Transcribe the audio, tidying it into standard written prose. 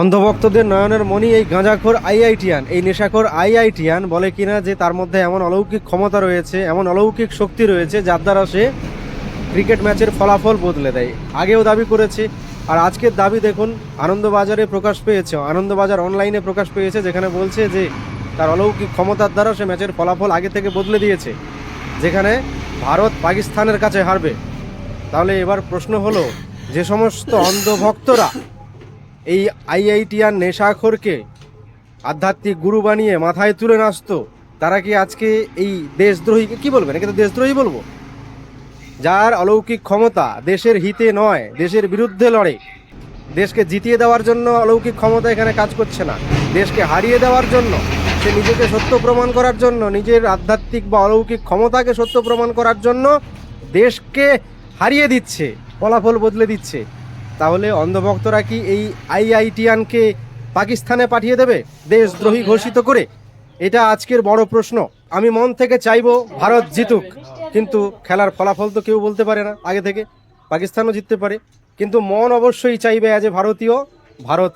অন্ধভক্তদের নয়নের মণি এই গাঁজাখোর আইআইটিয়ান, এই নেশাখোর আইআইটিয়ান বলে কিনা যে তার মধ্যে এমন অলৌকিক ক্ষমতা রয়েছে, এমন অলৌকিক শক্তি রয়েছে যার দ্বারা সে ক্রিকেট ম্যাচের ফলাফল বদলে দেয়। আগেও দাবি করেছে, আর আজকের দাবি দেখুন আনন্দবাজারে প্রকাশ পেয়েছে, আনন্দবাজার অনলাইনে প্রকাশ পেয়েছে, যেখানে বলছে যে তার অলৌকিক ক্ষমতার দ্বারা সে ম্যাচের ফলাফল আগে থেকে বদলে দিয়েছে, যেখানে ভারত পাকিস্তানের কাছে হারবে। তাহলে এবার প্রশ্ন হলো, যে সমস্ত অন্ধভক্তরা এই আইআইটিয়ান নেশাখোরকে আধ্যাত্মিক গুরু বানিয়ে মাথায় তুলে নাচতো, তারা কি আজকে এই দেশদ্রোহীকে কি বলবেন? একে তো দেশদ্রোহী বলবো। যার অলৌকিক ক্ষমতা দেশের হিতে নয়, দেশের বিরুদ্ধে লড়ে, দেশকে জিতিয়ে দেওয়ার জন্য অলৌকিক ক্ষমতা এখানে কাজ করছে না, দেশকে হারিয়ে দেওয়ার জন্য, সে নিজেকে সত্য প্রমাণ করার জন্য, নিজের আধ্যাত্মিক বা অলৌকিক ক্ষমতাকে সত্য প্রমাণ করার জন্য দেশকে হারিয়ে দিচ্ছে, ফলাফল বদলে দিচ্ছে। তাহলে অন্ধভক্তরা কি এই আইআইটিয়ানকে পাকিস্তানে পাঠিয়ে দেবে দেশদ্রোহী ঘোষিত করে? এটা আজকের বড় প্রশ্ন। আমি মন থেকে চাইবো ভারত জিতুক, কিন্তু খেলার ফলাফল তো কেউ বলতে পারে না আগে থেকে, পাকিস্তানও জিততে পারে, কিন্তু মন অবশ্যই চাইবে অ্যাজ এ ভারতীয় ভারত